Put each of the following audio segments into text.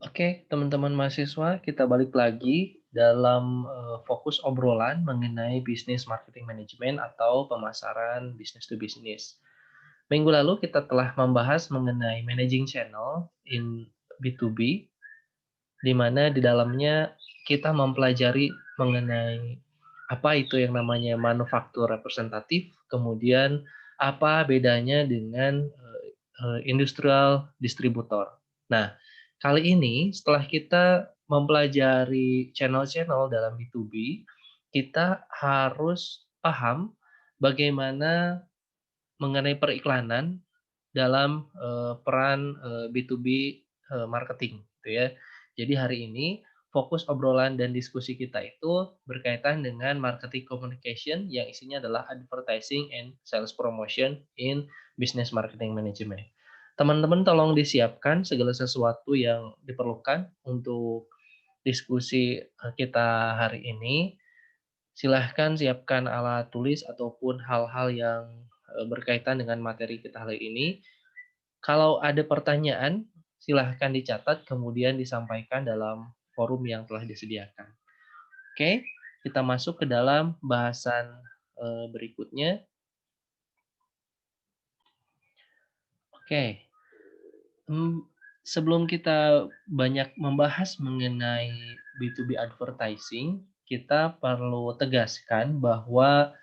Oke, teman-teman mahasiswa, kita balik lagi dalam fokus obrolan mengenai bisnis marketing management atau pemasaran bisnis to bisnis. Minggu lalu kita telah membahas mengenai managing channel in B2B, di mana di dalamnya kita mempelajari mengenai apa itu yang namanya manufaktur representatif, kemudian apa bedanya dengan industrial distributor. Nah, kali ini setelah kita mempelajari channel-channel dalam B2B, kita harus paham bagaimana mengenai periklanan dalam, peran, B2B, marketing gitu ya. Jadi hari ini fokus obrolan dan diskusi kita itu berkaitan dengan marketing communication yang isinya adalah advertising and sales promotion in business marketing management. Teman-teman tolong disiapkan segala sesuatu yang diperlukan untuk diskusi, kita hari ini. Silahkan siapkan alat tulis ataupun hal-hal yang, berkaitan dengan materi kita hari ini. Kalau ada pertanyaan, silahkan dicatat kemudian disampaikan dalam forum yang telah disediakan. Oke, kita masuk ke dalam bahasan, berikutnya. Oke, mmm, sebelum kita banyak membahas mengenai B2B advertising, kita perlu tegaskan bahwa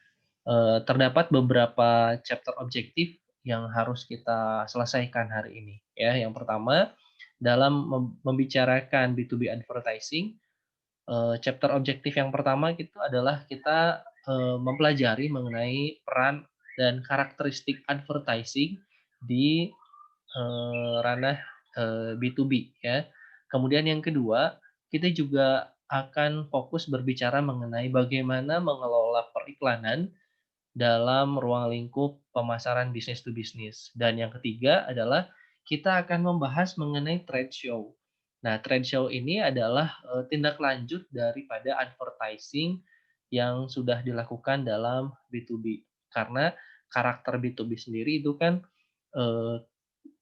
terdapat beberapa chapter objektif yang harus kita selesaikan hari ini ya. Yang pertama, dalam membicarakan B2B advertising, chapter objektif yang pertama itu adalah kita, mempelajari mengenai peran dan karakteristik advertising di, ranah, B2B ya. Kemudian yang kedua, kita juga akan fokus berbicara mengenai bagaimana mengelola periklanan dalam ruang lingkup pemasaran bisnis to bisnis. Dan yang ketiga adalah kita akan membahas mengenai trade show. Nah, trade show ini adalah tindak lanjut daripada advertising yang sudah dilakukan dalam B2B. Karena karakter B2B sendiri itu kan eh,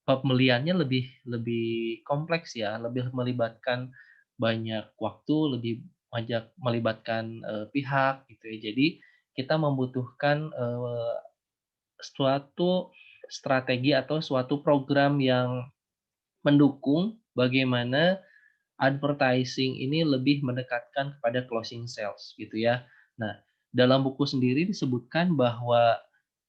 pembeliannya lebih lebih kompleks ya, lebih melibatkan banyak waktu, lebih banyak melibatkan pihak gitu ya. Jadi kita membutuhkan, suatu strategi atau suatu program yang mendukung bagaimana advertising ini lebih mendekatkan kepada closing sales gitu ya. Nah, dalam buku sendiri disebutkan bahwa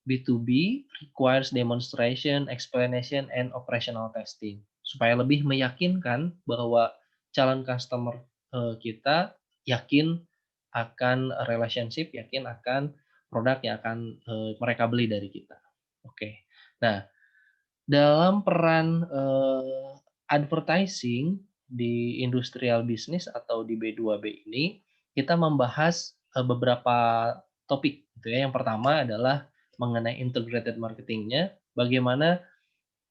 B2B requires demonstration, explanation, and operational testing. Supaya lebih meyakinkan bahwa calon customer, kita yakin akan relationship, yakin akan produk yang akan, mereka beli dari kita. Oke. Nah, dalam peran, advertising di industrial business atau di B2B ini, kita membahas, beberapa topik gitu ya. Yang pertama adalah mengenai integrated marketing-nya, bagaimana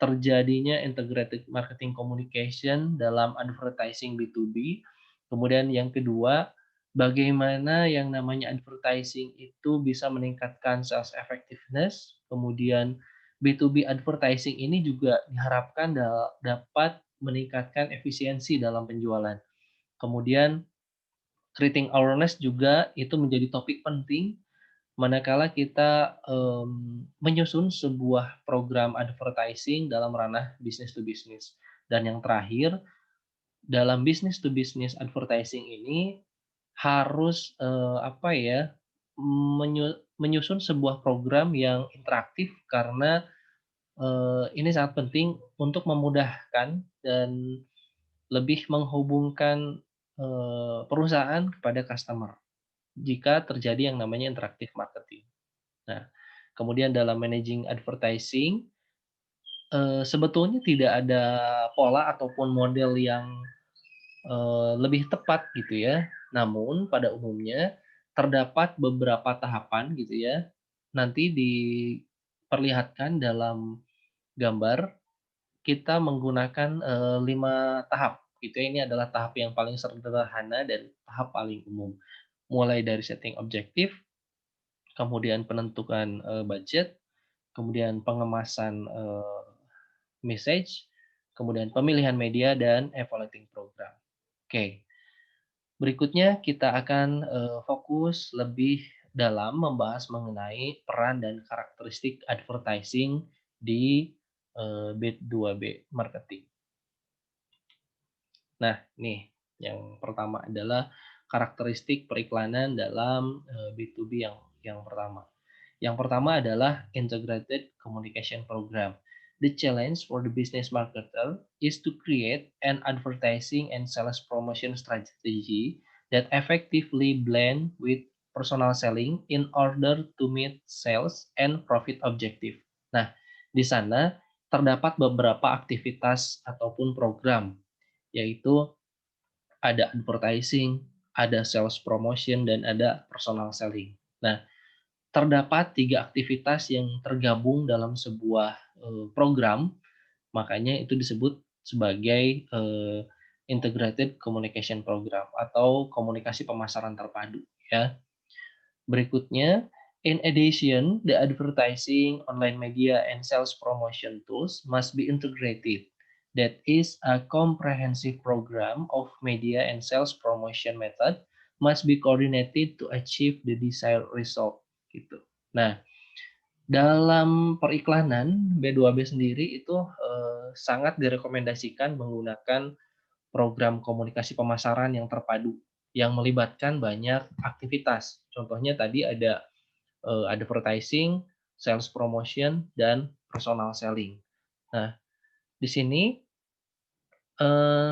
terjadinya integrated marketing communication dalam advertising B2B. Kemudian yang kedua, bagaimana yang namanya advertising itu bisa meningkatkan sales effectiveness. Kemudian B2B advertising ini juga diharapkan dapat meningkatkan efisiensi dalam penjualan. Kemudian creating awareness juga itu menjadi topik penting manakala kita, menyusun sebuah program advertising dalam ranah business to business. Dan yang terakhir, dalam business to business advertising ini harus, apa ya, menyusun sebuah program yang interaktif karena, ini sangat penting untuk memudahkan dan lebih menghubungkan, perusahaan kepada customer, jika terjadi yang namanya interaktif marketing. Nah, kemudian dalam managing advertising, sebetulnya tidak ada pola ataupun model yang, lebih tepat gitu ya. Namun pada umumnya terdapat beberapa tahapan gitu ya, nanti diperlihatkan dalam gambar, kita menggunakan, 5 tahap gitu ya. Ini adalah tahap yang paling sederhana dan tahap paling umum. Mulai dari setting objektif, kemudian penentuan, budget, kemudian pengemasan, message, kemudian pemilihan media dan evaluating Oke, berikutnya kita akan fokus lebih dalam membahas mengenai peran dan karakteristik advertising di B2B marketing. Nah, nih yang pertama adalah karakteristik periklanan dalam B2B yang pertama. Yang pertama adalah integrated communication program. The challenge for the business marketer is to create an advertising and sales promotion strategy that effectively blend with personal selling in order to meet sales and profit objective. Nah, di sana terdapat beberapa aktivitas ataupun program, yaitu ada advertising, ada sales promotion, dan ada personal selling. Nah, terdapat 3 aktivitas yang tergabung dalam sebuah program, makanya itu disebut sebagai integrated communication program atau komunikasi pemasaran terpadu, ya. Berikutnya, in addition, the advertising, online media, and sales promotion tools must be integrated. That is a comprehensive program of media and sales promotion method must be coordinated to achieve the desired result. Gitu. Nah, dalam periklanan B2B sendiri itu sangat direkomendasikan menggunakan program komunikasi pemasaran yang terpadu yang melibatkan banyak aktivitas. Contohnya tadi ada advertising, sales promotion, dan personal selling. Nah, di sini eh,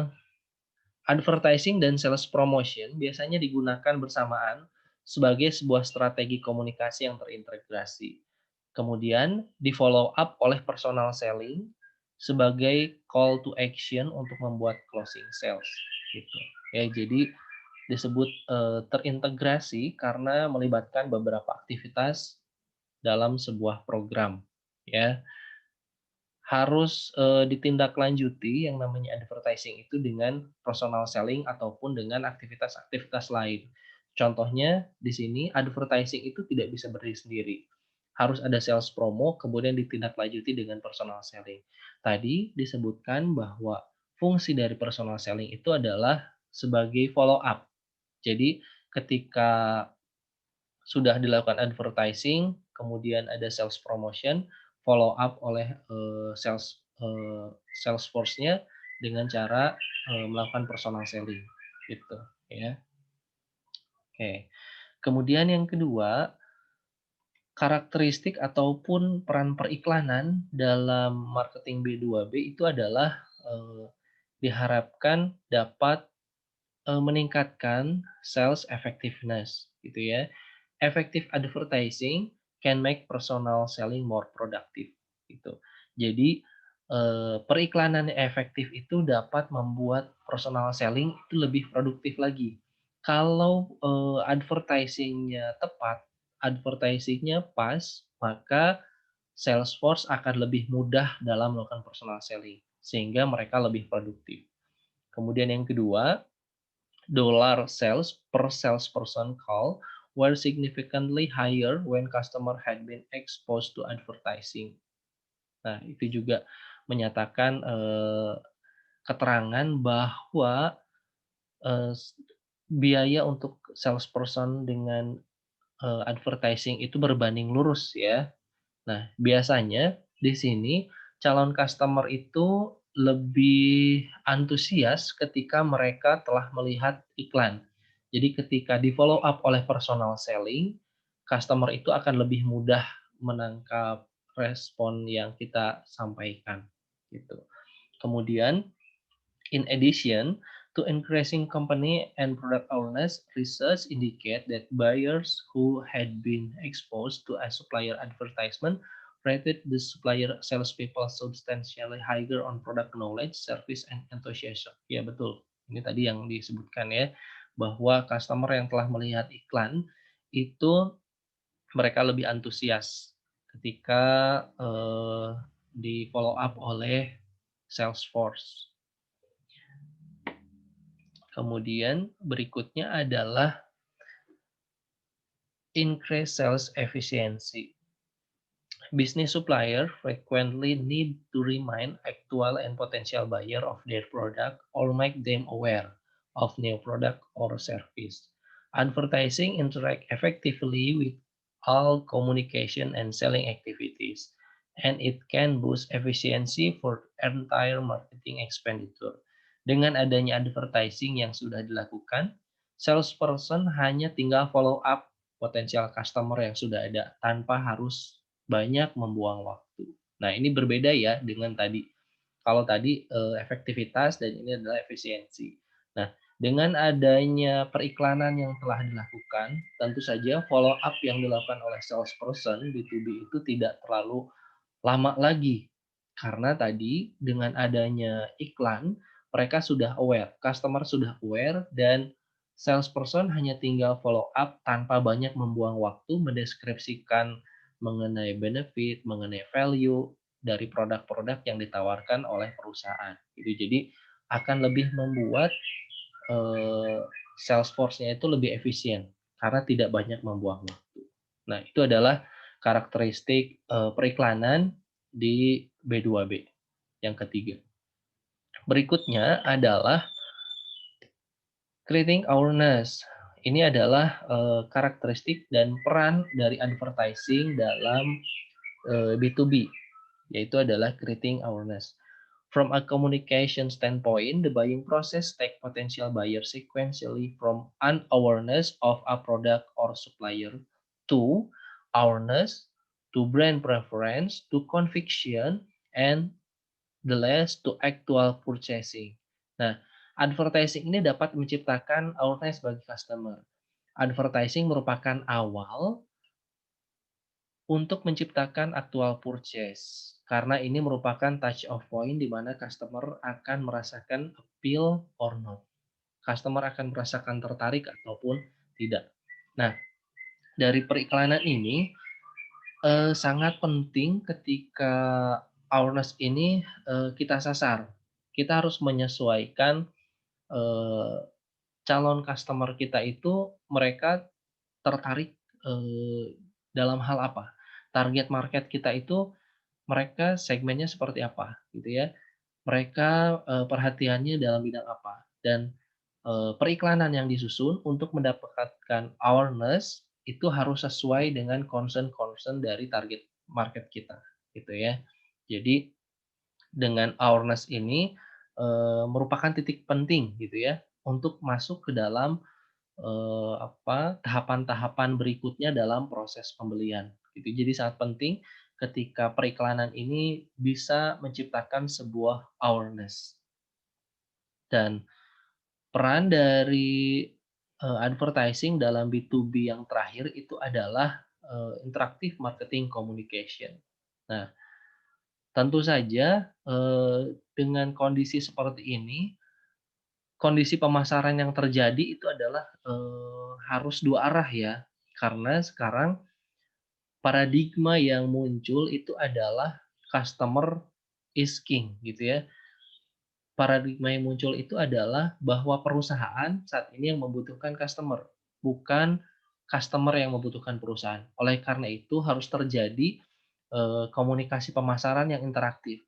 advertising dan sales promotion biasanya digunakan bersamaan sebagai sebuah strategi komunikasi yang terintegrasi. Kemudian di-follow up oleh personal selling sebagai call to action untuk membuat closing sales gitu. Ya, jadi disebut terintegrasi karena melibatkan beberapa aktivitas dalam sebuah program, ya. Harus ditindaklanjuti yang namanya advertising itu dengan personal selling ataupun dengan aktivitas-aktivitas lain. Contohnya di sini advertising itu tidak bisa berdiri sendiri. Harus ada sales promo kemudian ditindaklanjuti dengan personal selling. Tadi disebutkan bahwa fungsi dari personal selling itu adalah sebagai follow up. Jadi ketika sudah dilakukan advertising, kemudian ada sales promotion, follow up oleh Salesforce-nya dengan cara melakukan personal selling, gitu ya. Oke. Kemudian yang kedua, karakteristik ataupun peran periklanan dalam marketing B2B itu adalah diharapkan dapat meningkatkan sales effectiveness gitu ya. Effective advertising can make personal selling more productive gitu. Jadi periklanan yang efektif itu dapat membuat personal selling itu lebih produktif lagi. Kalau advertising-nya tepat, advertising-nya pas, maka Salesforce akan lebih mudah dalam melakukan personal selling sehingga mereka lebih produktif. Kemudian yang kedua, dollar sales per salesperson call were significantly higher when customer had been exposed to advertising. Nah, itu juga menyatakan keterangan bahwa eh, biaya untuk salesperson dengan advertising itu berbanding lurus ya. Nah, biasanya di sini calon customer itu lebih antusias ketika mereka telah melihat iklan. Jadi ketika di-follow up oleh personal selling, customer itu akan lebih mudah menangkap respon yang kita sampaikan gitu. Kemudian in addition to increasing company and product awareness, research indicate that buyers who had been exposed to a supplier advertisement rated the supplier salespeople substantially higher on product knowledge, service, and enthusiasm. Ya betul, ini tadi yang disebutkan ya, bahwa customer yang telah melihat iklan itu mereka lebih antusias ketika di follow up oleh Salesforce. Kemudian berikutnya adalah increase sales efficiency. Business supplier frequently need to remind actual and potential buyer of their product or make them aware of new product or service. Advertising interact effectively with all communication and selling activities, and it can boost efficiency for entire marketing expenditure. Dengan adanya advertising yang sudah dilakukan, salesperson hanya tinggal follow up potensial customer yang sudah ada tanpa harus banyak membuang waktu. Nah, ini berbeda ya dengan tadi. Kalau tadi efektivitas dan ini adalah efisiensi. Nah, dengan adanya periklanan yang telah dilakukan, tentu saja follow up yang dilakukan oleh salesperson B2B itu tidak terlalu lama lagi. Karena tadi dengan adanya iklan, mereka sudah aware, customer sudah aware, dan salesperson hanya tinggal follow up tanpa banyak membuang waktu mendeskripsikan mengenai benefit, mengenai value dari produk-produk yang ditawarkan oleh perusahaan. Jadi akan lebih membuat sales force-nya itu lebih efisien karena tidak banyak membuang waktu. Nah, itu adalah karakteristik periklanan di B2B yang ketiga. Berikutnya adalah creating awareness. Ini adalah karakteristik dan peran dari advertising dalam B2B, yaitu adalah creating awareness. From a communication standpoint, the buying process take potential buyers sequentially from unawareness of a product or supplier to awareness, to brand preference, to conviction, and the last to actual purchasing. Nah, advertising ini dapat menciptakan awareness bagi customer. Advertising merupakan awal untuk menciptakan actual purchase, karena ini merupakan touch of point di mana customer akan merasakan appeal or not. Customer akan merasakan tertarik ataupun tidak. Nah, dari periklanan ini sangat penting ketika awareness ini kita sasar. Kita harus menyesuaikan calon customer kita itu mereka tertarik dalam hal apa. Target market kita itu mereka segmennya seperti apa gitu ya. Mereka perhatiannya dalam bidang apa dan periklanan yang disusun untuk mendapatkan awareness itu harus sesuai dengan concern-concern dari target market kita gitu ya. Jadi dengan awareness ini merupakan titik penting gitu ya untuk masuk ke dalam tahapan-tahapan berikutnya dalam proses pembelian gitu. Jadi sangat penting ketika periklanan ini bisa menciptakan sebuah awareness. Dan peran dari advertising dalam B2B yang terakhir itu adalah interactive marketing communication. Nah, tentu saja dengan kondisi seperti ini, kondisi pemasaran yang terjadi itu adalah harus dua arah ya. Karena sekarang paradigma yang muncul itu adalah customer is king gitu ya. Paradigma yang muncul itu adalah bahwa perusahaan saat ini yang membutuhkan customer, bukan customer yang membutuhkan perusahaan. Oleh karena itu harus terjadi komunikasi pemasaran yang interaktif.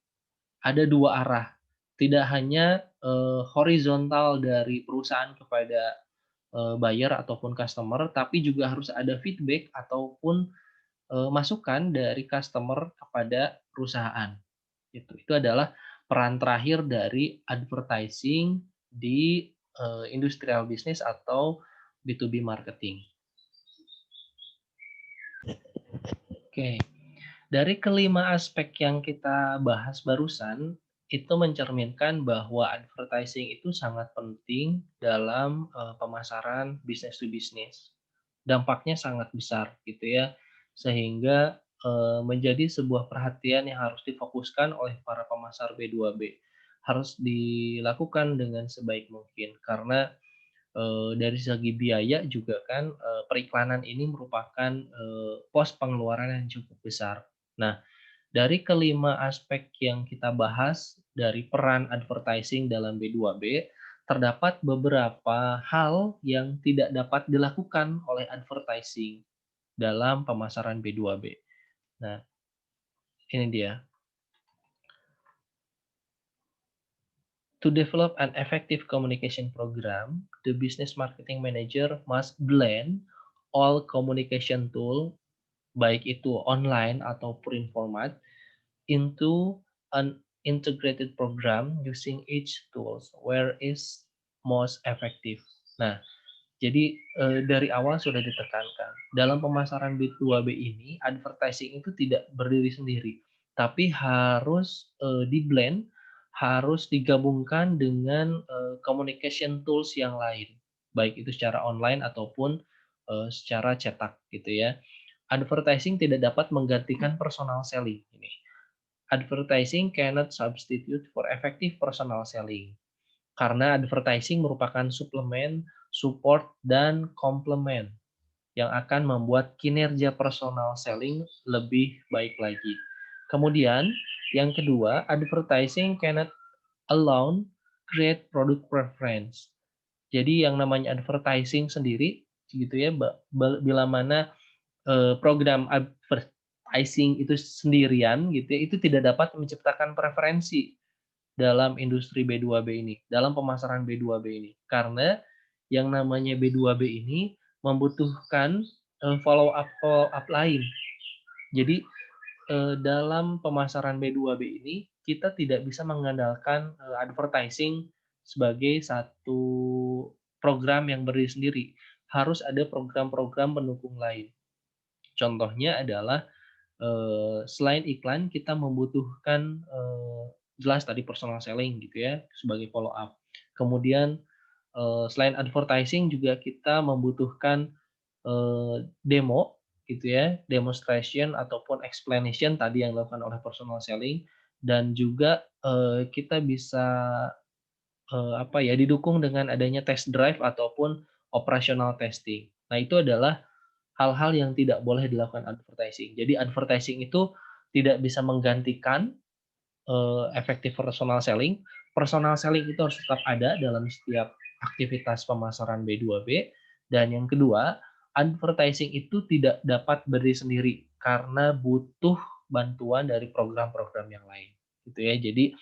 Ada dua arah, tidak hanya horizontal dari perusahaan kepada buyer ataupun customer, tapi juga harus ada feedback ataupun masukan dari customer kepada perusahaan. Itu adalah peran terakhir dari advertising di industrial business atau B2B marketing. Oke, dari kelima aspek yang kita bahas barusan, itu mencerminkan bahwa advertising itu sangat penting dalam pemasaran business to business. Dampaknya sangat besar gitu ya, sehingga menjadi sebuah perhatian yang harus difokuskan oleh para pemasar B2B. Harus dilakukan dengan sebaik mungkin karena dari segi biaya juga kan periklanan ini merupakan pos pengeluaran yang cukup besar. Nah, dari kelima aspek yang kita bahas dari peran advertising dalam B2B, terdapat beberapa hal yang tidak dapat dilakukan oleh advertising dalam pemasaran B2B. Nah, ini dia. To develop an effective communication program, the business marketing manager must blend all communication tool, baik itu online atau print format, into an integrated program using each tools where is most effective. Nah, jadi dari awal sudah ditekankan, dalam pemasaran B2B ini advertising itu tidak berdiri sendiri, tapi harus di-blend, harus digabungkan dengan communication tools yang lain, baik itu secara online ataupun secara cetak gitu ya. Advertising tidak dapat menggantikan personal selling ini. Advertising cannot substitute for effective personal selling. Karena advertising merupakan suplemen, support, dan komplement yang akan membuat kinerja personal selling lebih baik lagi. Kemudian, yang kedua, advertising cannot alone create product preference. Jadi yang namanya advertising sendiri gitu ya, bila mana program advertising itu sendirian gitu ya, itu tidak dapat menciptakan preferensi dalam industri B2B ini, dalam pemasaran B2B ini. Karena yang namanya B2B ini membutuhkan follow up lain. Jadi dalam pemasaran B2B ini kita tidak bisa mengandalkan advertising sebagai satu program yang berdiri sendiri. Harus ada program-program pendukung lain. Contohnya adalah selain iklan kita membutuhkan jelas tadi personal selling gitu ya sebagai follow up. Kemudian selain advertising juga kita membutuhkan demo gitu ya, demonstration ataupun explanation tadi yang dilakukan oleh personal selling, dan juga kita bisa apa ya, didukung dengan adanya test drive ataupun operational testing. Nah, itu adalah hal-hal yang tidak boleh dilakukan advertising. Jadi advertising itu tidak bisa menggantikan efektif personal selling. Personal selling itu harus tetap ada dalam setiap aktivitas pemasaran B2B. Dan yang kedua, advertising itu tidak dapat berdiri sendiri karena butuh bantuan dari program-program yang lain. Gitu ya. Jadi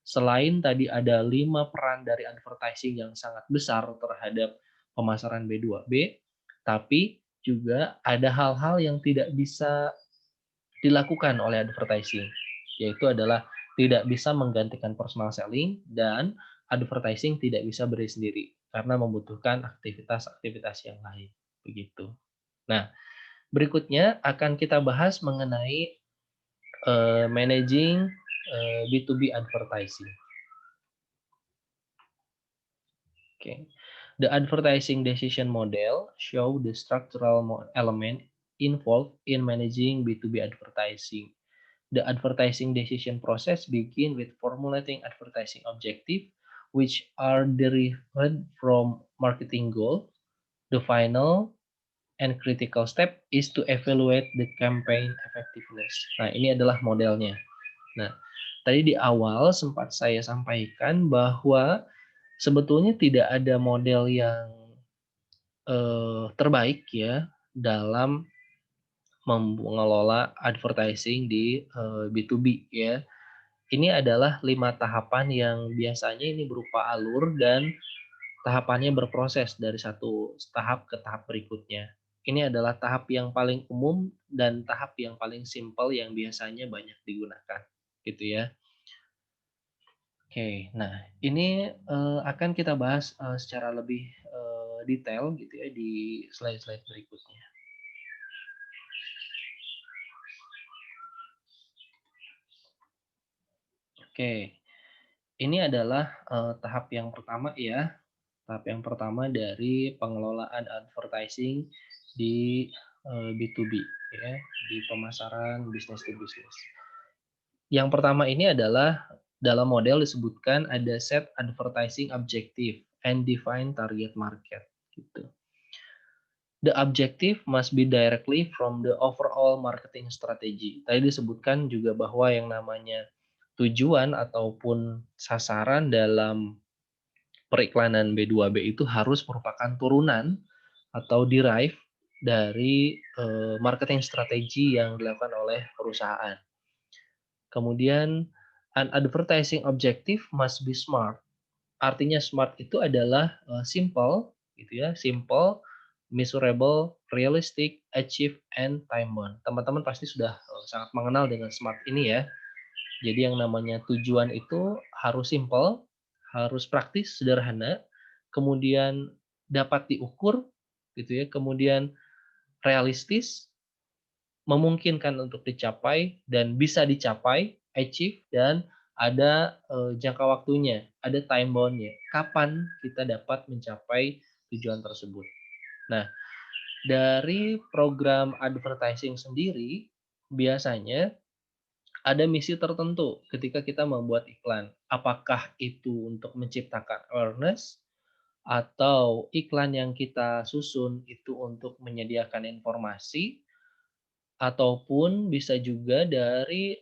selain tadi ada 5 peran dari advertising yang sangat besar terhadap pemasaran B2B, tapi juga ada hal-hal yang tidak bisa dilakukan oleh advertising, yaitu adalah tidak bisa menggantikan personal selling dan advertising tidak bisa berdiri sendiri karena membutuhkan aktivitas-aktivitas yang lain, begitu. Nah, berikutnya akan kita bahas mengenai managing B2B advertising. Okay. The advertising decision model show the structural element involved in managing B2B advertising. The advertising decision process begin with formulating advertising objective, which are derived from marketing goal. The final and critical step is to evaluate the campaign effectiveness. Nah, ini adalah modelnya. Nah, tadi di awal sempat saya sampaikan bahwa sebetulnya tidak ada model yang terbaik ya dalam mengelola advertising di B2B ya. Ini adalah 5 tahapan yang biasanya ini berupa alur dan tahapannya berproses dari satu tahap ke tahap berikutnya. Ini adalah tahap yang paling umum dan tahap yang paling simpel yang biasanya banyak digunakan, gitu ya. Oke, nah ini akan kita bahas secara lebih detail gitu ya di slide-slide berikutnya. Oke, ini adalah tahap yang pertama ya. Tahap yang pertama dari pengelolaan advertising di B2B ya, di pemasaran business to business. Yang pertama ini adalah dalam model disebutkan ada set advertising objective and define target market gitu. The objective must be directly from the overall marketing strategy. Tadi disebutkan juga bahwa yang namanya tujuan ataupun sasaran dalam periklanan B2B itu harus merupakan turunan atau derive dari marketing strategi yang dilakukan oleh perusahaan. Kemudian an advertising objective must be smart. Artinya smart itu adalah, simple gitu ya, simple, measurable, realistic, achieve, and time bound. Teman-teman pasti sudah, sangat mengenal dengan smart ini ya. Jadi yang namanya tujuan itu harus simple, harus praktis, sederhana, kemudian dapat diukur gitu ya, kemudian realistis, memungkinkan untuk dicapai dan bisa dicapai, achieve, dan ada, jangka waktunya, ada time bound-nya. Kapan kita dapat mencapai tujuan tersebut. Nah, dari program advertising sendiri, biasanya ada misi tertentu ketika kita membuat iklan. Apakah itu untuk menciptakan awareness, atau iklan yang kita susun itu untuk menyediakan informasi, ataupun bisa juga dari,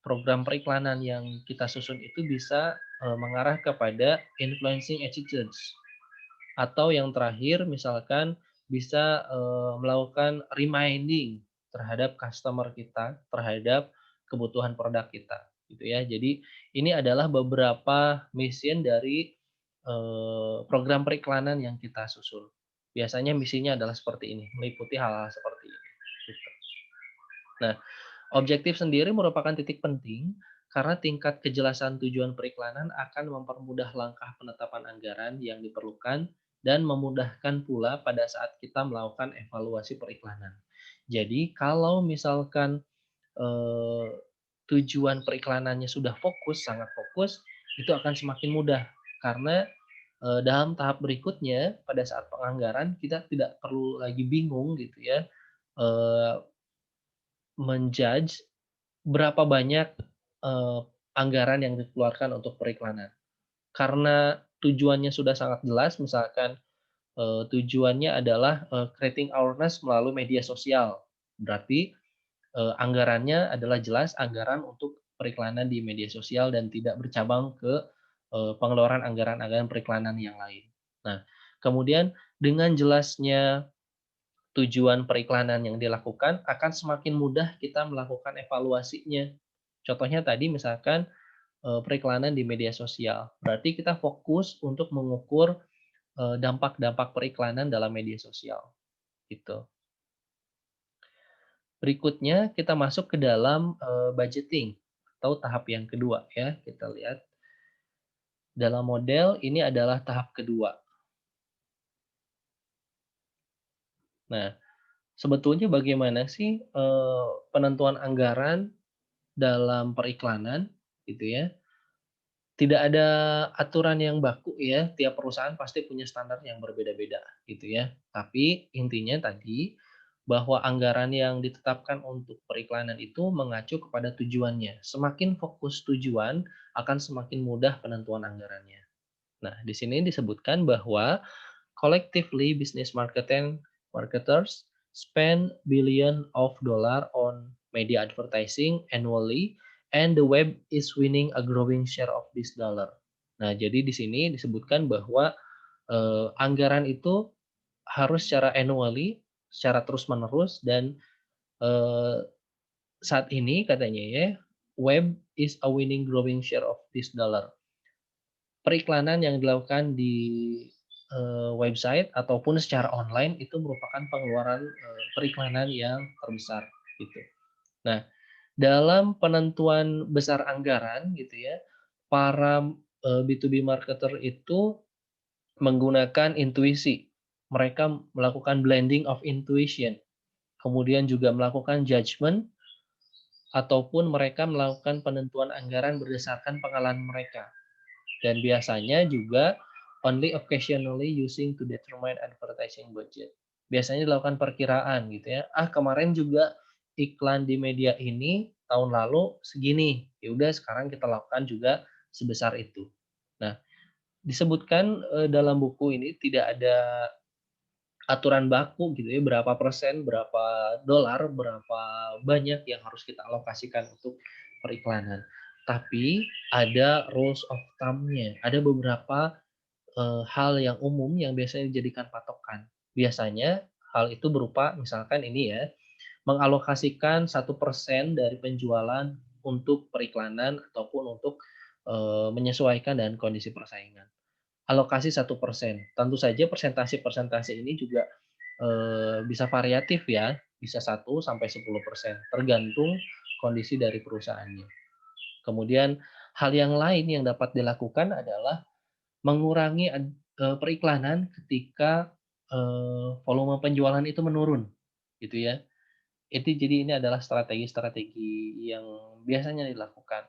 program periklanan yang kita susun itu bisa, mengarah kepada influencing attitudes. Atau yang terakhir misalkan bisa, melakukan reminding terhadap customer kita, terhadap kebutuhan produk kita, gitu ya. Jadi ini adalah beberapa mission dari, program periklanan yang kita susun. Biasanya misinya adalah seperti ini, meliputi hal-hal seperti ini, gitu. Nah, objektif sendiri merupakan titik penting karena tingkat kejelasan tujuan periklanan akan mempermudah langkah penetapan anggaran yang diperlukan dan memudahkan pula pada saat kita melakukan evaluasi periklanan. Jadi kalau misalkan eh, tujuan periklanannya sudah fokus, sangat fokus, itu akan semakin mudah karena dalam tahap berikutnya pada saat penganggaran kita tidak perlu lagi bingung gitu ya, eh, menjudge berapa banyak, anggaran yang dikeluarkan untuk periklanan. Karena tujuannya sudah sangat jelas, misalkan, tujuannya adalah, creating awareness melalui media sosial. Berarti, anggarannya adalah jelas anggaran untuk periklanan di media sosial dan tidak bercabang ke, pengeluaran anggaran-anggaran periklanan yang lain. Nah, kemudian dengan jelasnya tujuan periklanan yang dilakukan, akan semakin mudah kita melakukan evaluasinya. Contohnya tadi misalkan, periklanan di media sosial, berarti kita fokus untuk mengukur, dampak-dampak periklanan dalam media sosial, gitu. Berikutnya kita masuk ke dalam, budgeting atau tahap yang kedua ya, kita lihat. Dalam model ini adalah tahap kedua. Nah, sebetulnya bagaimana sih, penentuan anggaran dalam periklanan gitu ya. Tidak ada aturan yang baku ya, tiap perusahaan pasti punya standar yang berbeda-beda gitu ya. Tapi intinya tadi, bahwa anggaran yang ditetapkan untuk periklanan itu mengacu kepada tujuannya. Semakin fokus tujuan, akan semakin mudah penentuan anggarannya. Nah, di sini disebutkan bahwa collectively business marketers spend billion of dollar on media advertising annually and the web is winning a growing share of this dollar. Nah, jadi di sini disebutkan bahwa anggaran itu harus secara annually, secara terus-menerus dan eh, saat ini katanya ya, web is a winning growing share of this dollar. Periklanan yang dilakukan di, website ataupun secara online itu merupakan pengeluaran, periklanan yang terbesar gitu. Nah, dalam penentuan besar anggaran gitu ya, para, B2B marketer itu menggunakan intuisi. Mereka melakukan blending of intuition, kemudian juga melakukan judgment ataupun mereka melakukan penentuan anggaran berdasarkan pengalaman mereka. Dan biasanya juga only occasionally using to determine advertising budget. Biasanya dilakukan perkiraan gitu ya. Ah, kemarin juga iklan di media ini tahun lalu segini. Ya udah sekarang kita lakukan juga sebesar itu. Nah, disebutkan dalam buku ini tidak ada aturan baku gitu ya, berapa persen, berapa dolar, berapa banyak yang harus kita alokasikan untuk periklanan. Tapi ada rules of thumb-nya, ada beberapa hal yang umum yang biasanya dijadikan patokan. Biasanya hal itu berupa misalkan ini ya, mengalokasikan 1% dari penjualan untuk periklanan ataupun untuk menyesuaikan dengan kondisi persaingan. Alokasi 1%. Tentu saja persentase-persentase ini juga, bisa variatif ya, bisa 1 sampai 10%, tergantung kondisi dari perusahaannya. Kemudian hal yang lain yang dapat dilakukan adalah mengurangi periklanan ketika, volume penjualan itu menurun, gitu ya. Jadi ini adalah strategi-strategi yang biasanya dilakukan.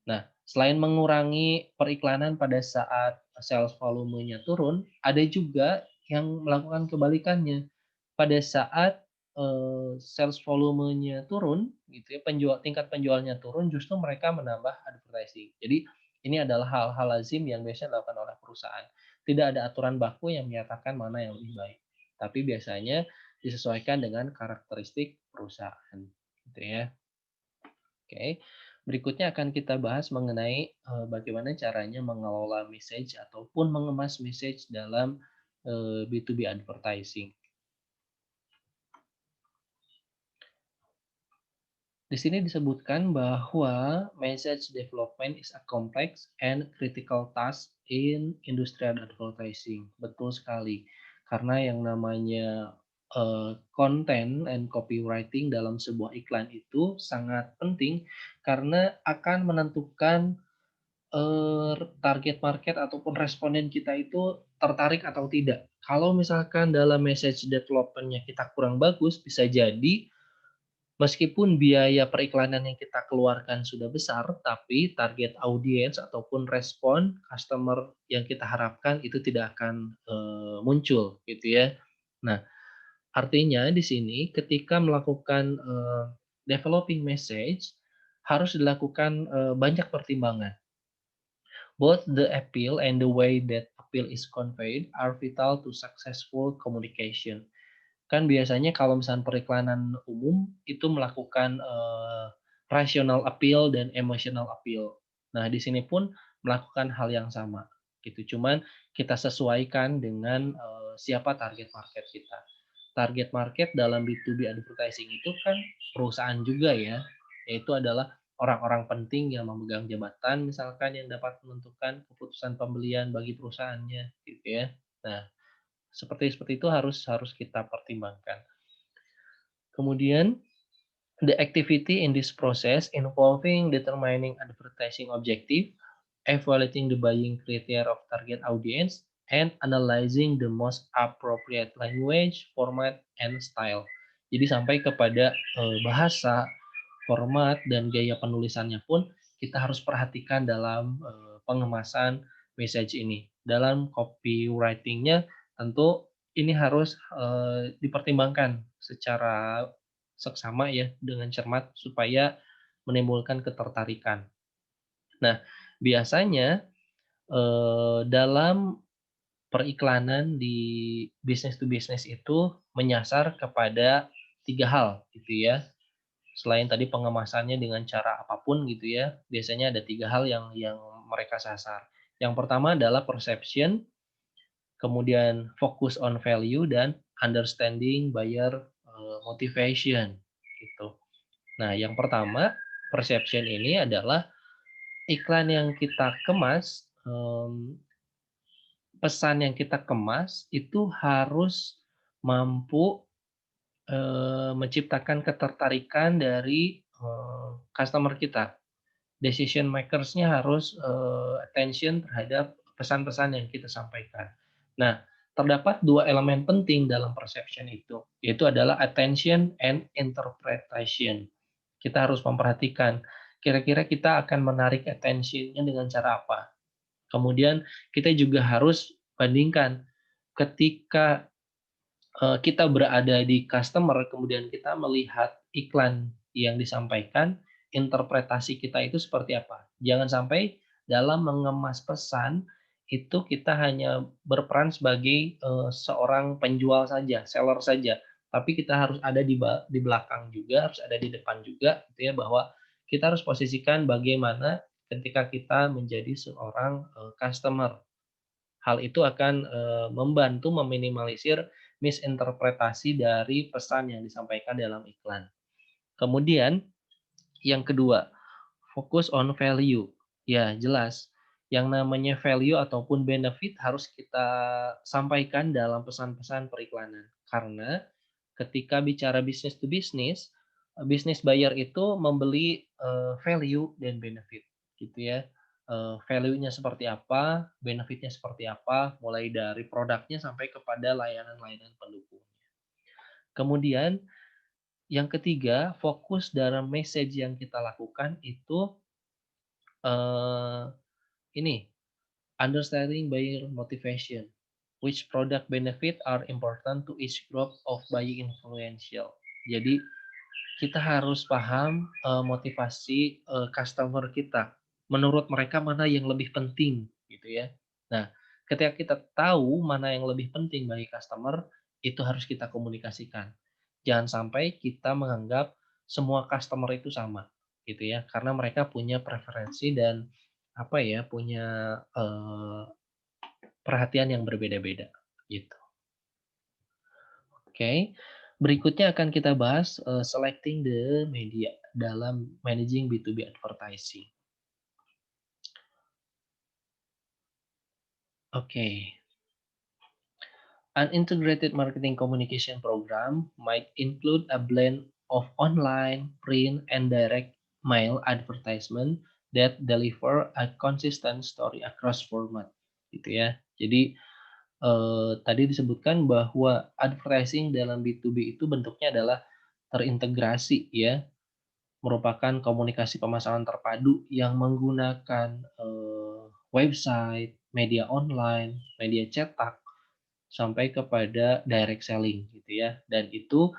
Nah, selain mengurangi periklanan pada saat sales volumenya turun, ada juga yang melakukan kebalikannya. Pada saat, sales volumenya turun gitu ya, tingkat penjualnya turun, justru mereka menambah advertising. Jadi ini adalah hal-hal lazim yang biasanya dilakukan oleh perusahaan. Tidak ada aturan baku yang menyatakan mana yang lebih baik, tapi biasanya disesuaikan dengan karakteristik perusahaan, gitu ya. Oke, berikutnya akan kita bahas mengenai, bagaimana caranya mengelola message ataupun mengemas message dalam, B2B advertising. Di sini disebutkan bahwa message development is a complex and critical task in industrial advertising. Betul sekali. Karena yang namanya konten and copywriting dalam sebuah iklan itu sangat penting karena akan menentukan target market ataupun responden kita itu tertarik atau tidak. Kalau misalkan dalam message development-nya kita kurang bagus, bisa jadi meskipun biaya periklanan yang kita keluarkan sudah besar, tapi target audiens ataupun respon customer yang kita harapkan itu tidak akan, muncul gitu ya. Nah, artinya di sini ketika melakukan, developing message harus dilakukan, banyak pertimbangan. Both the appeal and the way that appeal is conveyed are vital to successful communication. Kan biasanya kalau misalnya periklanan umum itu melakukan, rational appeal dan emotional appeal. Nah, di sini pun melakukan hal yang sama, gitu. Cuman kita sesuaikan dengan, siapa target market kita. Target market dalam B2B advertising itu kan perusahaan juga ya, yaitu adalah orang-orang penting yang memegang jabatan misalkan yang dapat menentukan keputusan pembelian bagi perusahaannya, gitu ya. Nah, seperti seperti itu harus harus kita pertimbangkan. Kemudian, the activity in this process involving determining advertising objective, evaluating the buying criteria of target audience, and analyzing the most appropriate language, format, and style. Jadi sampai kepada bahasa, format, dan gaya penulisannya pun kita harus perhatikan dalam pengemasan message ini. Dalam copywriting-nya tentu ini harus dipertimbangkan secara seksama ya dengan cermat supaya menimbulkan ketertarikan. Nah, biasanya dalam periklanan di business to business itu menyasar kepada 3 hal gitu ya. Selain tadi pengemasannya dengan cara apapun gitu ya, biasanya ada 3 hal yang mereka sasar. Yang pertama adalah perception, kemudian focus on value, dan understanding buyer motivation gitu. Nah, yang pertama, perception ini adalah iklan yang kita kemas, pesan yang kita kemas itu harus mampu, menciptakan ketertarikan dari, customer kita. Decision makers-nya harus, attention terhadap pesan-pesan yang kita sampaikan. Nah, terdapat 2 elemen penting dalam perception itu, yaitu adalah attention and interpretation. Kita harus memperhatikan, kira-kira kita akan menarik attention-nya dengan cara apa. Kemudian kita juga harus bandingkan ketika, kita berada di customer, kemudian kita melihat iklan yang disampaikan, interpretasi kita itu seperti apa. Jangan sampai dalam mengemas pesan, itu kita hanya berperan sebagai, seorang penjual saja, seller saja, tapi kita harus ada di belakang juga, harus ada di depan juga gitu ya, bahwa kita harus posisikan bagaimana ketika kita menjadi seorang, customer. Hal itu akan, membantu meminimalisir misinterpretasi dari pesan yang disampaikan dalam iklan. Kemudian yang kedua, fokus on value. Ya, jelas. Yang namanya value ataupun benefit harus kita sampaikan dalam pesan-pesan periklanan. Karena ketika bicara business to business, business buyer itu membeli, value dan benefit, gitu ya. Value-nya seperti apa, benefit-nya seperti apa, mulai dari produknya sampai kepada layanan-layanan pendukungnya. Kemudian yang ketiga, fokus dalam message yang kita lakukan itu, eee, ini understanding buyer motivation, which product benefit are important to each group of buying influential. Jadi kita harus paham motivasi customer kita. Menurut mereka mana yang lebih penting, gitu ya. Nah, ketika kita tahu mana yang lebih penting bagi customer, itu harus kita komunikasikan. Jangan sampai kita menganggap semua customer itu sama, gitu ya. Karena mereka punya preferensi dan apa ya, punya perhatian yang berbeda-beda, gitu. Oke, berikutnya akan kita bahas, selecting the media dalam managing B2B advertising. Oke, an integrated marketing communication program might include a blend of online, print, and direct mail advertisement that deliver a consistent story across format, gitu ya. Jadi, tadi disebutkan bahwa advertising dalam B2B itu bentuknya adalah terintegrasi ya, merupakan komunikasi pemasaran terpadu yang menggunakan, website, media online, media cetak, sampai kepada direct selling gitu ya. Dan itu,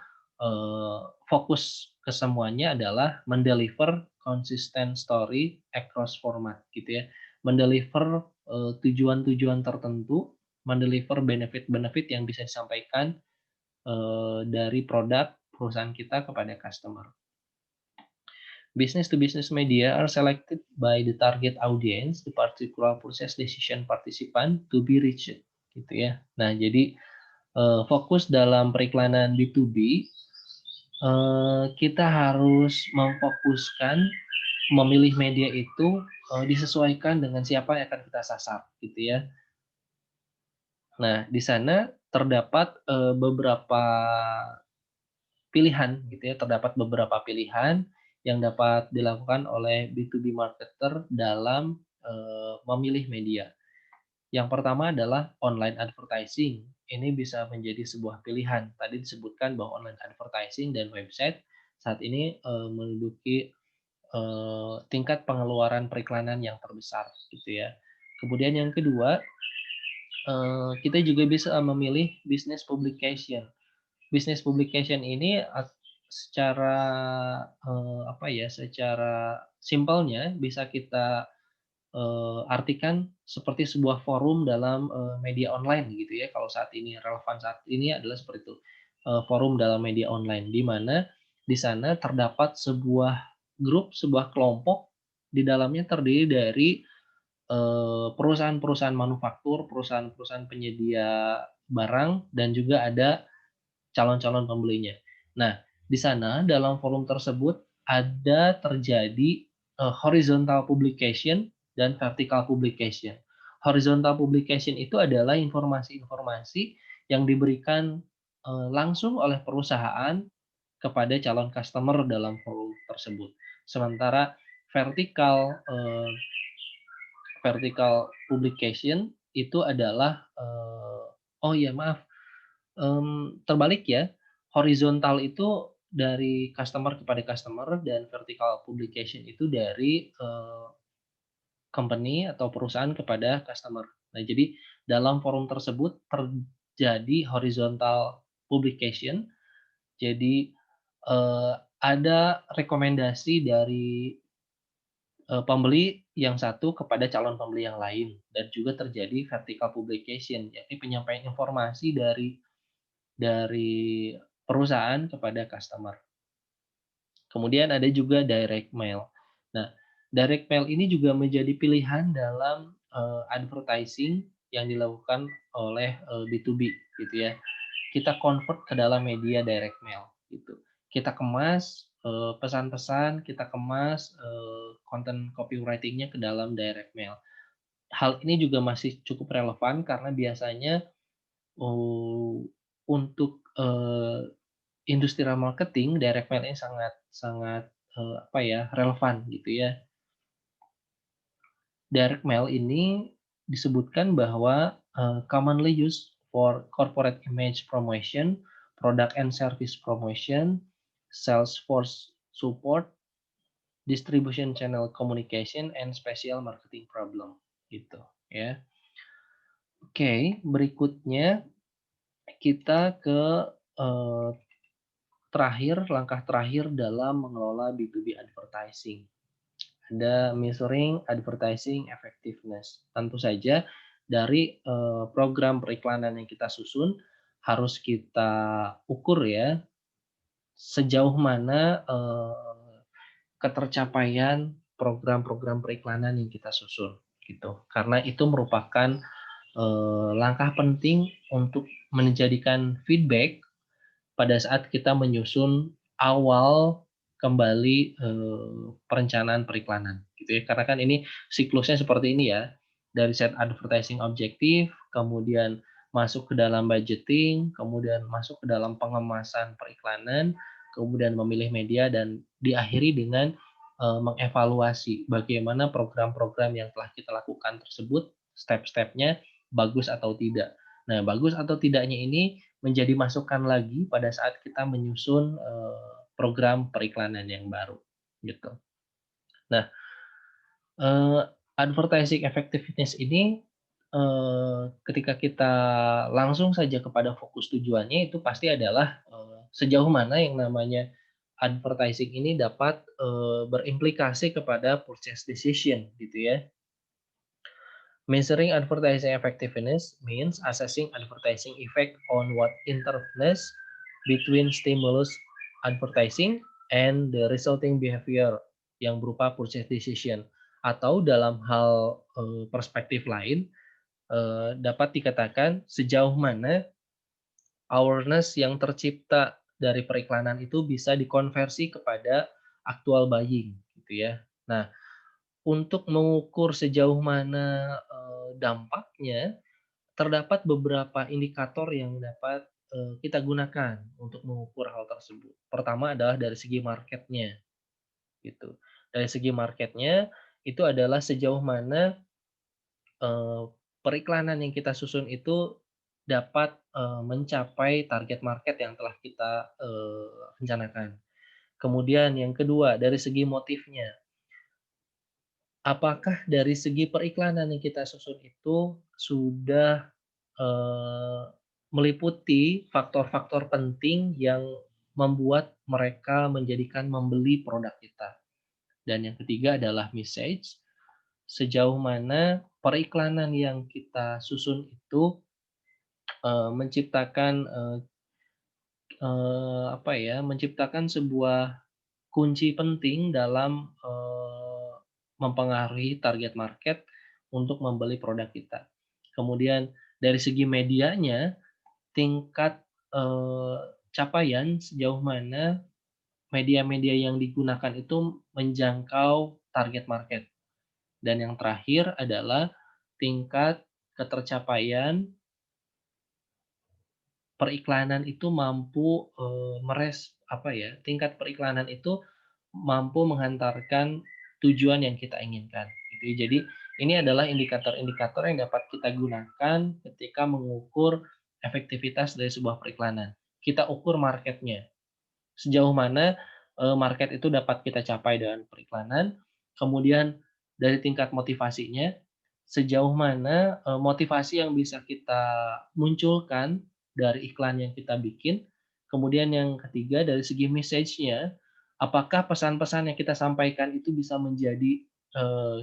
fokus kesemuanya adalah mendeliver consistent story across format gitu ya. Mendeliver tujuan-tujuan tertentu, mendeliver benefit-benefit yang bisa disampaikan, dari produk perusahaan kita kepada customer. Business to business media are selected by the target audience, the particular process decision participant to be reached, gitu ya. Nah, jadi fokus dalam periklanan B2B, kita harus memfokuskan memilih media itu disesuaikan dengan siapa yang akan kita sasar, gitu ya. Nah, di sana terdapat beberapa pilihan gitu ya, terdapat beberapa pilihan yang dapat dilakukan oleh B2B marketer dalam, memilih media. Yang pertama adalah online advertising. Ini bisa menjadi sebuah pilihan. Tadi disebutkan bahwa online advertising dan website saat ini, menduduki, tingkat pengeluaran periklanan yang terbesar gitu ya. Kemudian yang kedua, kita juga bisa memilih business publication. Business publication ini secara, apa ya, secara simpelnya bisa kita, artikan seperti sebuah forum dalam, media online gitu ya, kalau saat ini relevan saat ini adalah seperti itu, forum dalam media online, di mana di sana terdapat sebuah grup, sebuah kelompok, di dalamnya terdiri dari, perusahaan-perusahaan manufaktur, perusahaan-perusahaan penyedia barang, dan juga ada calon-calon pembelinya. Nah, di sana dalam forum tersebut ada terjadi, horizontal publication dan vertical publication. Horizontal publication itu adalah informasi-informasi yang diberikan, langsung oleh perusahaan kepada calon customer dalam forum tersebut. Sementara vertical, vertical publication itu adalah, oh iya maaf, terbalik ya, horizontal itu dari customer kepada customer dan vertical publication itu dari, company atau perusahaan kepada customer. Nah, jadi dalam forum tersebut terjadi horizontal publication, jadi, ada rekomendasi dari, pembeli yang satu kepada calon pembeli yang lain dan juga terjadi vertical publication, yakni penyampaian informasi dari perusahaan kepada customer. Kemudian ada juga direct mail. Nah, direct mail ini juga menjadi pilihan dalam, advertising yang dilakukan oleh, B2B gitu ya. Kita convert ke dalam media direct mail gitu. Kita kemas pesan-pesan kita kemas, konten copywriting-nya ke dalam direct mail. Hal ini juga masih cukup relevan karena biasanya, untuk, industrial marketing direct mail ini sangat sangat, apa ya, relevan gitu ya. Direct mail ini disebutkan bahwa, commonly used for corporate image promotion, product and service promotion, sales force support, distribution channel communication, and special marketing problem, gitu ya. Oke, berikutnya kita ke, eee, langkah terakhir dalam mengelola B2B advertising. Ada measuring advertising effectiveness. Tentu saja dari, program periklanan yang kita susun harus kita ukur ya, sejauh mana, ketercapaian program-program periklanan yang kita susun, gitu. Karena itu merupakan, langkah penting untuk menjadikan feedback pada saat kita menyusun awal kembali, perencanaan periklanan, gitu ya. Karena kan ini siklusnya seperti ini ya, dari set advertising objektif, kemudian masuk ke dalam budgeting, kemudian masuk ke dalam pengemasan periklanan, kemudian memilih media, dan diakhiri dengan, mengevaluasi bagaimana program-program yang telah kita lakukan tersebut, step-stepnya bagus atau tidak. Nah, bagus atau tidaknya ini menjadi masukan lagi pada saat kita menyusun, program periklanan yang baru, gitu. Nah, eee, advertising effectiveness ini, ketika kita langsung saja kepada fokus tujuannya itu pasti adalah, sejauh mana yang namanya advertising ini dapat, berimplikasi kepada purchase decision, gitu ya. Measuring advertising effectiveness means assessing advertising effect on what interface between stimulus advertising and the resulting behavior yang berupa purchase decision. Atau dalam hal, perspektif lain, dapat dikatakan sejauh mana awareness yang tercipta dari periklanan itu bisa dikonversi kepada actual buying, gitu ya. Nah, untuk mengukur sejauh mana, dampaknya, terdapat beberapa indikator yang dapat, kita gunakan untuk mengukur hal tersebut. Pertama adalah dari segi marketnya, gitu. Dari segi marketnya, itu adalah sejauh mana, eee, periklanan yang kita susun itu dapat, mencapai target market yang telah kita, rencanakan. Kemudian yang kedua, dari segi motifnya. Apakah dari segi periklanan yang kita susun itu sudah, eee, meliputi faktor-faktor penting yang membuat mereka menjadikan membeli produk kita. Dan yang ketiga adalah message, sejauh mana periklanan yang kita susun itu, menciptakan, apa ya, menciptakan sebuah kunci penting dalam, mempengaruhi target market untuk membeli produk kita. Kemudian dari segi medianya, tingkat, eee, capaian sejauh mana media-media yang digunakan itu menjangkau target market. Dan yang terakhir adalah tingkat ketercapaian periklanan itu mampu, apa ya, tingkat periklanan itu mampu menghantarkan tujuan yang kita inginkan, gitu ya. Jadi, ini adalah indikator-indikator yang dapat kita gunakan ketika mengukur efektivitas dari sebuah periklanan. Kita ukur marketnya, sejauh mana, market itu dapat kita capai dengan periklanan, kemudian dari tingkat motivasinya, sejauh mana, motivasi yang bisa kita munculkan dari iklan yang kita bikin, kemudian yang ketiga dari segi message-nya, apakah pesan-pesan yang kita sampaikan itu bisa menjadi,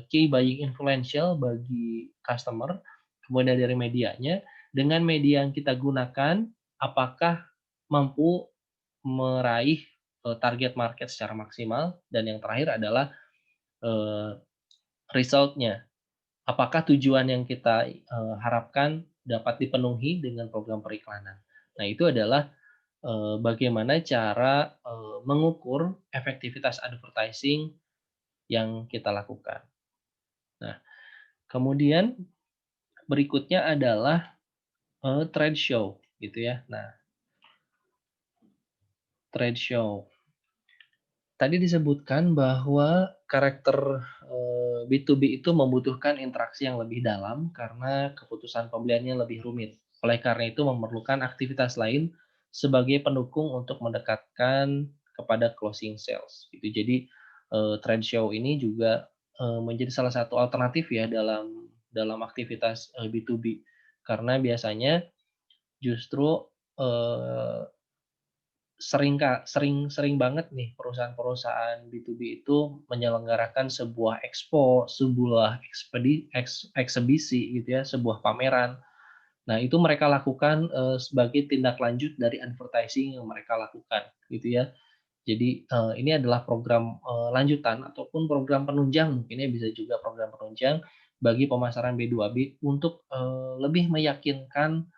key buying influential bagi customer, kemudian dari medianya, dengan media yang kita gunakan, apakah mampu meraih, target market secara maksimal, dan yang terakhir adalah, eee, result-nya. Apakah tujuan yang kita, harapkan dapat dipenuhi dengan program periklanan. Nah, itu adalah, bagaimana cara, mengukur efektivitas advertising yang kita lakukan. Nah, kemudian berikutnya adalah, trade show gitu ya. Nah, trade show. Tadi disebutkan bahwa karakter, B2B itu membutuhkan interaksi yang lebih dalam karena keputusan pembeliannya lebih rumit. Oleh karena itu memerlukan aktivitas lain sebagai pendukung untuk mendekatkan kepada closing sales gitu. Jadi, trade show ini juga, menjadi salah satu alternatif ya dalam aktivitas, B2B. Karena biasanya justru, eee sering sering banget nih perusahaan-perusahaan B2B itu menyelenggarakan sebuah expo, sebuah eksebisi gitu ya, sebuah pameran. Nah, itu mereka lakukan, sebagai tindak lanjut dari advertising yang mereka lakukan gitu ya. Jadi, ini adalah program, lanjutan ataupun program penunjang mungkin ya, bisa juga program penunjang bagi pemasaran B2B untuk, lebih meyakinkan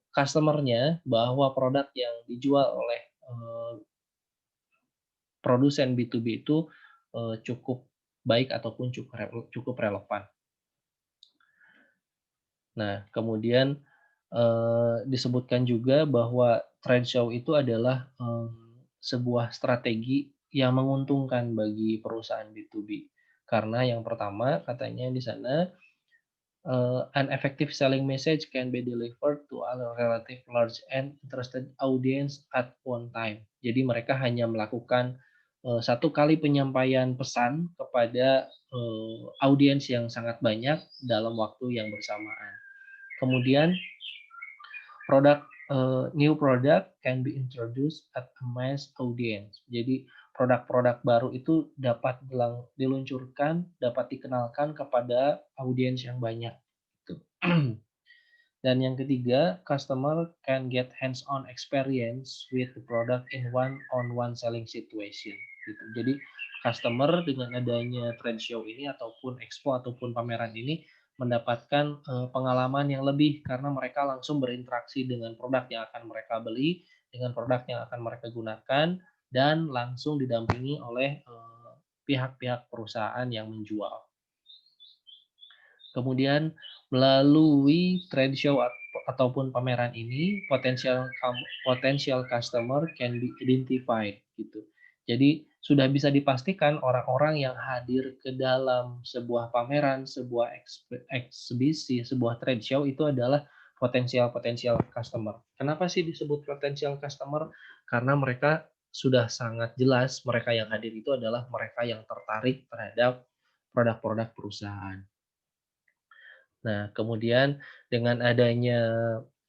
customer-nya bahwa produk yang dijual oleh, produsen B2B itu, cukup baik ataupun cukup relevan. Nah, kemudian, disebutkan juga bahwa trade show itu adalah, sebuah strategi yang menguntungkan bagi perusahaan B2B. Karena yang pertama katanya di sana, an effective selling message can be delivered to a relative large and interested audience at one time. Jadi mereka hanya melakukan, 1 kali penyampaian pesan kepada, audiens yang sangat banyak dalam waktu yang bersamaan. Kemudian new product can be introduced at a mass audience. Jadi produk-produk baru itu dapat diluncurkan, dapat dikenalkan kepada audiens yang banyak, gitu. Dan yang ketiga, customer can get hands-on experience with the product in one-on-one selling situation, gitu. Jadi customer dengan adanya trade show ini ataupun expo ataupun pameran ini mendapatkan, pengalaman yang lebih karena mereka langsung berinteraksi dengan produk yang akan mereka beli, dengan produk yang akan mereka gunakan, dan langsung didampingi oleh, pihak-pihak perusahaan yang menjual. Kemudian melalui trade show ataupun pameran ini potensial customer can be identified gitu. Jadi sudah bisa dipastikan orang-orang yang hadir ke dalam sebuah pameran, sebuah eksebisi, sebuah trade show itu adalah potensial-potensial customer. Kenapa sih disebut potensial customer? Karena mereka sudah sangat jelas mereka yang hadir itu adalah mereka yang tertarik terhadap produk-produk perusahaan. Nah, kemudian dengan adanya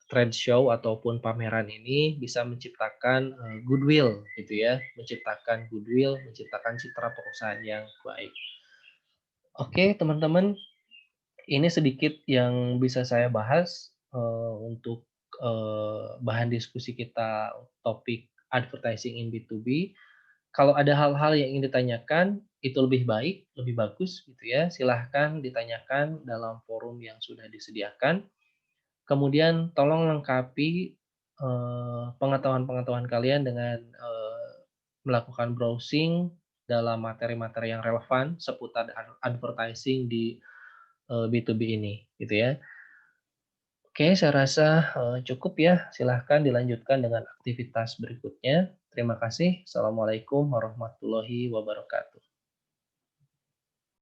trade show ataupun pameran ini bisa menciptakan, goodwill gitu ya, menciptakan goodwill, menciptakan citra perusahaan yang baik. Oke, teman-teman, ini sedikit yang bisa saya bahas, untuk, bahan diskusi kita topik advertising in B2B. Kalau ada hal-hal yang ingin ditanyakan, itu lebih baik, lebih bagus gitu ya, silahkan ditanyakan dalam forum yang sudah disediakan. Kemudian tolong lengkapi, pengetahuan-pengetahuan kalian dengan, melakukan browsing dalam materi-materi yang relevan seputar advertising di, B2B ini, gitu ya. Oke, saya rasa, cukup ya, silahkan dilanjutkan dengan aktivitas berikutnya. Terima kasih. Assalamualaikum warahmatullahi wabarakatuh.